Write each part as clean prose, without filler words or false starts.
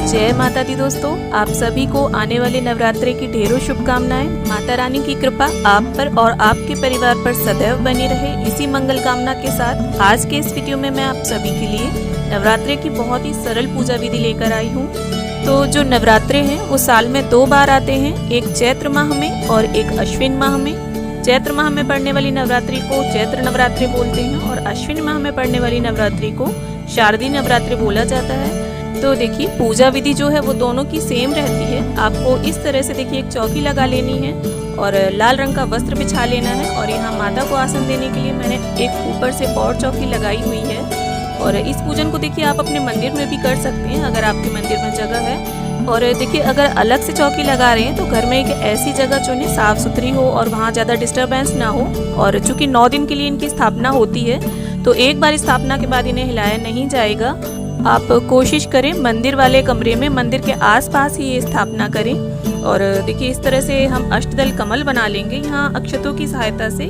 जय माता दी दोस्तों, आप सभी को आने वाले नवरात्रे की ढेरों शुभकामनाएं। माता रानी की कृपा आप पर और आपके परिवार पर सदैव बनी रहे, इसी मंगल कामना के साथ आज के इस वीडियो में मैं आप सभी के लिए नवरात्रे की बहुत ही सरल पूजा विधि लेकर आई हूँ। तो जो नवरात्रे हैं वो साल में 2 बार आते हैं, एक चैत्र माह में और एक अश्विन माह में। चैत्र माह में पड़ने वाली नवरात्रि को चैत्र नवरात्रि बोलते हैं और अश्विन माह में पड़ने वाली नवरात्रि को शारदीय नवरात्रि बोला जाता है। तो देखिए पूजा विधि जो है वो दोनों की सेम रहती है। आपको इस तरह से देखिए एक चौकी लगा लेनी है और लाल रंग का वस्त्र बिछा लेना है और यहाँ माता को आसन देने के लिए मैंने एक ऊपर से और चौकी लगाई हुई है। और इस पूजन को देखिए आप अपने मंदिर में भी कर सकते हैं अगर आपके मंदिर में जगह है। और देखिए अगर अलग से चौकी लगा रहे हैं तो घर में एक ऐसी जगह चुनें साफ सुथरी हो और वहाँ ज़्यादा डिस्टर्बेंस ना हो। और चूँकि 9 दिन के लिए इनकी स्थापना होती है तो एक बार स्थापना के बाद इन्हें हिलाया नहीं जाएगा। आप कोशिश करें मंदिर वाले कमरे में मंदिर के आसपास ही ये स्थापना करें। और देखिए इस तरह से हम अष्टदल कमल बना लेंगे। यहाँ अक्षतों की सहायता से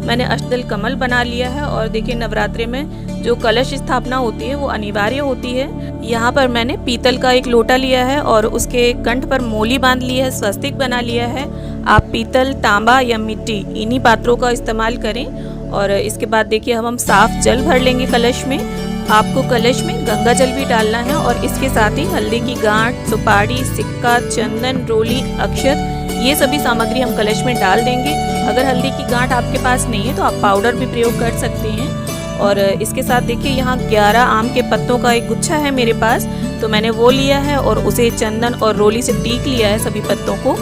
मैंने अष्टदल कमल बना लिया है। और देखिए नवरात्रि में जो कलश स्थापना होती है वो अनिवार्य होती है। यहाँ पर मैंने पीतल का एक लोटा लिया है और उसके कंठ पर मोली बांध ली है, स्वस्तिक बना लिया है। आप पीतल, तांबा या मिट्टी इन्हीं पात्रों का इस्तेमाल करें। और इसके बाद देखिए हम साफ जल भर लेंगे कलश में। आपको कलश में गंगा जल भी डालना है और इसके साथ ही हल्दी की गांठ, सुपारी, सिक्का, चंदन, रोली, अक्षत ये सभी सामग्री हम कलश में डाल देंगे। अगर हल्दी की गांठ आपके पास नहीं है तो आप पाउडर भी प्रयोग कर सकते हैं। और इसके साथ देखिए यहाँ 11 आम के पत्तों का एक गुच्छा है मेरे पास, तो मैंने वो लिया है और उसे चंदन और रोली से टीक लिया है सभी पत्तों को।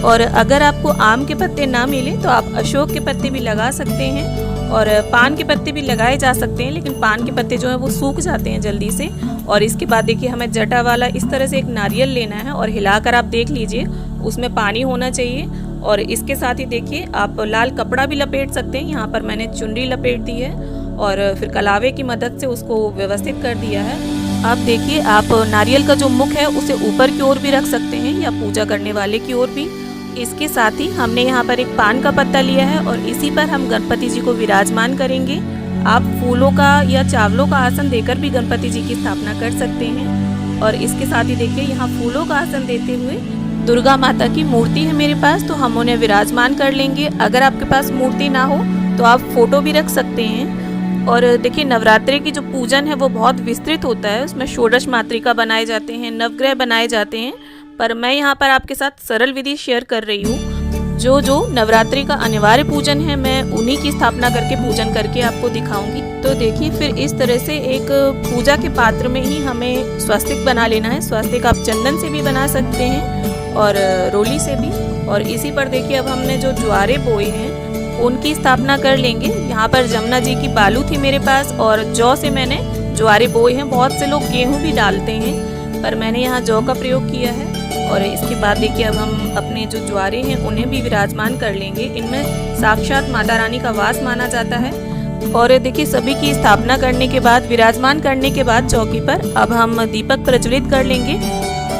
और अगर आपको आम के पत्ते ना मिले तो आप अशोक के पत्ते भी लगा सकते हैं और पान के पत्ते भी लगाए जा सकते हैं, लेकिन पान के पत्ते जो है वो सूख जाते हैं जल्दी से। और इसके बाद देखिए हमें जटा वाला इस तरह से एक नारियल लेना है और हिलाकर आप देख लीजिए उसमें पानी होना चाहिए। और इसके साथ ही देखिए आप लाल कपड़ा भी लपेट सकते हैं। यहाँ पर मैंने चुनरी लपेट दी है और फिर कलावे की मदद से उसको व्यवस्थित कर दिया है। आप देखिए आप नारियल का जो मुख है उसे ऊपर की ओर भी रख सकते हैं या पूजा करने वाले की ओर भी। इसके साथ ही हमने यहाँ पर एक पान का पत्ता लिया है और इसी पर हम गणपति जी को विराजमान करेंगे। आप फूलों का या चावलों का आसन देकर भी गणपति जी की स्थापना कर सकते हैं। और इसके साथ ही देखिए यहाँ फूलों का आसन देते हुए दुर्गा माता की मूर्ति है मेरे पास, तो हम उन्हें विराजमान कर लेंगे। अगर आपके पास मूर्ति ना हो तो आप फोटो भी रख सकते हैं। और देखिए नवरात्रि की जो पूजन है वो बहुत विस्तृत होता है, उसमें षोडश मातृका बनाए जाते हैं, नवग्रह बनाए जाते हैं, पर मैं यहाँ पर आपके साथ सरल विधि शेयर कर रही हूँ। जो नवरात्रि का अनिवार्य पूजन है मैं उन्हीं की स्थापना करके पूजन करके आपको दिखाऊंगी। तो देखिए फिर इस तरह से एक पूजा के पात्र में ही हमें स्वस्तिक बना लेना है। स्वस्तिक आप चंदन से भी बना सकते हैं और रोली से भी। और इसी पर देखिए अब हमने जो ज्वारे बोए हैं उनकी स्थापना कर लेंगे। यहाँ पर जमुना जी की बालू थी मेरे पास और जौ से मैंने ज्वारे बोए हैं। बहुत से लोग गेहूँ भी डालते हैं पर मैंने यहाँ जौ का प्रयोग किया है। और इसके बाद देखिए अब हम अपने जो ज्वारे हैं उन्हें भी विराजमान कर लेंगे। इनमें साक्षात माता रानी का वास माना जाता है। और देखिए सभी की स्थापना करने के बाद विराजमान करने के बाद चौकी पर अब हम दीपक प्रज्वलित कर लेंगे।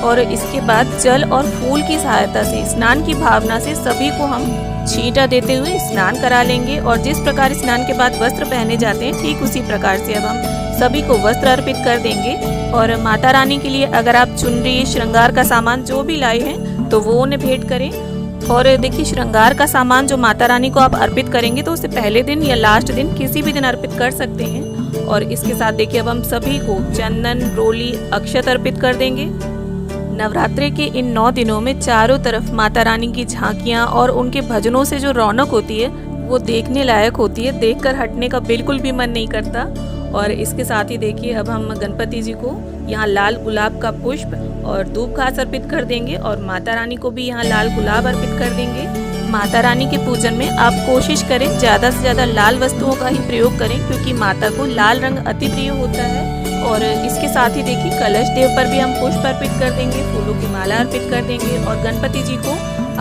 और इसके बाद जल और फूल की सहायता से स्नान की भावना से सभी को हम छींटा देते हुए स्नान करा लेंगे। और जिस प्रकार स्नान के बाद वस्त्र पहने जाते हैं ठीक उसी प्रकार से अब हम सभी को वस्त्र अर्पित कर देंगे। और माता रानी के लिए अगर आप चुनरी, श्रृंगार का सामान जो भी लाए हैं तो वो उन्हें भेंट करें। और देखिए श्रृंगार का सामान जो माता रानी को आप अर्पित करेंगे तो उसे पहले दिन या लास्ट दिन किसी भी दिन अर्पित कर सकते हैं। और इसके साथ देखिए अब हम सभी को चंदन, रोली, अक्षत अर्पित कर देंगे। नवरात्रि के इन 9 दिनों में चारों तरफ माता रानी की झांकियाँ और उनके भजनों से जो रौनक होती है वो देखने लायक होती है, देखकर हटने का बिल्कुल भी मन नहीं करता। और इसके साथ ही देखिए अब हम गणपति जी को यहाँ लाल गुलाब का पुष्प और धूप घास अर्पित कर देंगे और माता रानी को भी यहाँ लाल गुलाब अर्पित कर देंगे। माता रानी के पूजन में आप कोशिश करें ज़्यादा से ज़्यादा लाल वस्तुओं का ही प्रयोग करें क्योंकि माता को लाल रंग अति प्रिय होता है। और इसके साथ ही देखिए कलश देव पर भी हम पुष्प अर्पित कर देंगे, फूलों की माला अर्पित कर देंगे। और गणपति जी को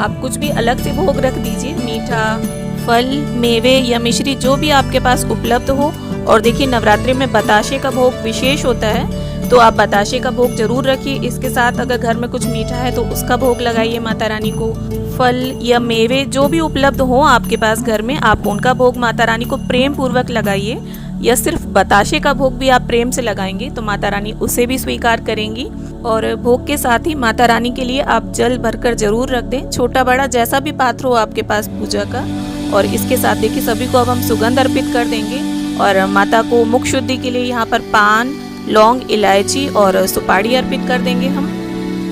आप कुछ भी अलग से भोग रख दीजिए, मीठा, फल, मेवे या मिश्री जो भी आपके पास उपलब्ध हो। और देखिए नवरात्रि में बताशे का भोग विशेष होता है तो आप बताशे का भोग जरूर रखिए। इसके साथ अगर घर में कुछ मीठा है तो उसका भोग लगाइए माता रानी को। फल या मेवे जो भी उपलब्ध हो आपके पास घर में आप उनका भोग माता रानी को प्रेम पूर्वक लगाइए। या सिर्फ बताशे का भोग भी आप प्रेम से लगाएंगे तो माता रानी उसे भी स्वीकार करेंगी। और भोग के साथ ही माता रानी के लिए आप जल भरकर जरूर रख दें, छोटा बड़ा जैसा भी पात्र हो आपके पास पूजा का। और इसके साथ देखिए सभी को अब हम सुगंध अर्पित कर देंगे और माता को मुख शुद्धि के लिए यहाँ पर पान, लौंग, इलायची और सुपारी अर्पित कर देंगे हम।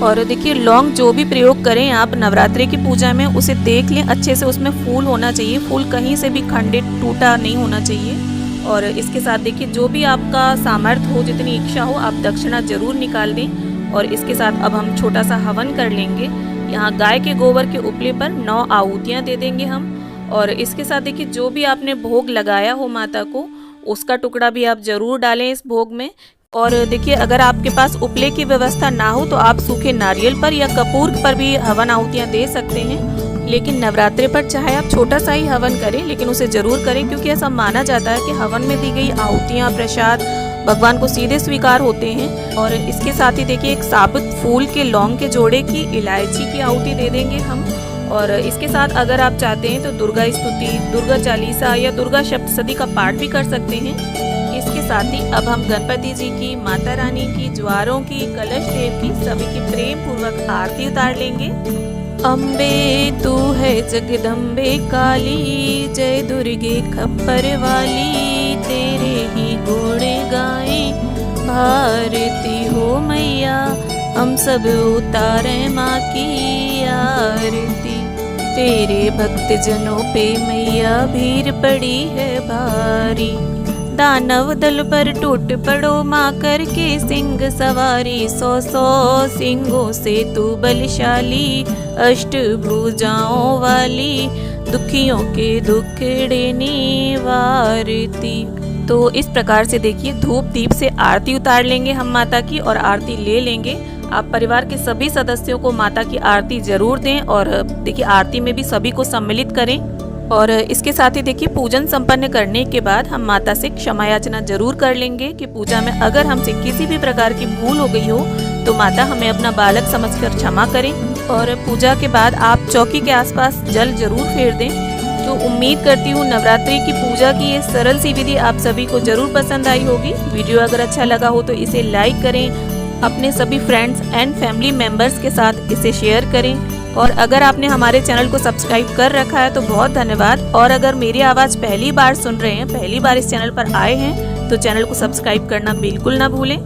और देखिए लौंग जो भी प्रयोग करें आप नवरात्रि की पूजा में, उसे देख लें अच्छे से, उसमें फूल होना चाहिए, फूल कहीं से भी खंडित टूटा नहीं होना चाहिए। और इसके साथ देखिए जो भी आपका सामर्थ्य हो, जितनी इच्छा हो, आप दक्षिणा जरूर निकाल दें। और इसके साथ अब हम छोटा सा हवन कर लेंगे। यहाँ गाय के गोबर के उपले पर 9 आहुतियाँ दे देंगे हम। और इसके साथ देखिए जो भी आपने भोग लगाया हो माता को, उसका टुकड़ा भी आप जरूर डालें इस भोग में। और देखिए अगर आपके पास उपले की व्यवस्था ना हो तो आप सूखे नारियल पर या कपूर पर भी हवन आहुतियाँ दे सकते हैं। लेकिन नवरात्रि पर चाहे आप छोटा सा ही हवन करें, लेकिन उसे जरूर करें, क्योंकि ऐसा माना जाता है कि हवन में दी गई आहुतियाँ, प्रसाद भगवान को सीधे स्वीकार होते हैं। और इसके साथ ही देखिए एक साबुत फूल के लौंग के जोड़े की इलायची की आहुति दे देंगे हम। और इसके साथ अगर आप चाहते हैं तो दुर्गा स्तुति, दुर्गा चालीसा या दुर्गा सप्तशती का पाठ भी कर सकते हैं। इसके साथ ही अब हम गणपति जी की, माता रानी की, ज्वारों की, कलश देव की, सभी की प्रेम पूर्वक आरती उतार लेंगे। अम्बे तू है जगदम्बे काली, जय दुर्गे खप्पर वाली, तेरे ही गुण गाए भारती हो मैया, हम सब उतारे माँ की आरती। तेरे भक्त जनों पे मैया भीड़ पड़ी है भारी, दानव दल पर टूट पड़ो माँ करके सिंह सवारी, 100 सिंहों से तू बलशाली, अष्टभुजाओं वाली, दुखियों के दुखड़े निवारती। तो इस प्रकार से देखिए धूप दीप से आरती उतार लेंगे हम माता की और आरती ले लेंगे। आप परिवार के सभी सदस्यों को माता की आरती जरूर दें और देखिए आरती में भी सभी को सम्मिलित करें। और इसके साथ ही देखिए पूजन संपन्न करने के बाद हम माता से क्षमा याचना जरूर कर लेंगे कि पूजा में अगर हमसे किसी भी प्रकार की भूल हो गई हो तो माता हमें अपना बालक समझकर क्षमा करें। और पूजा के बाद आप चौकी के आसपास जल जरूर फेर दें। तो उम्मीद करती हूँ नवरात्रि की पूजा की ये सरल सी विधि आप सभी को जरूर पसंद आई होगी। वीडियो अगर अच्छा लगा हो तो इसे लाइक करें, अपने सभी फ्रेंड्स एंड फैमिली मेंबर्स के साथ इसे शेयर करें। और अगर आपने हमारे चैनल को सब्सक्राइब कर रखा है तो बहुत धन्यवाद। और अगर मेरी आवाज़ पहली बार सुन रहे हैं, पहली बार इस चैनल पर आए हैं, तो चैनल को सब्सक्राइब करना बिल्कुल ना भूलें।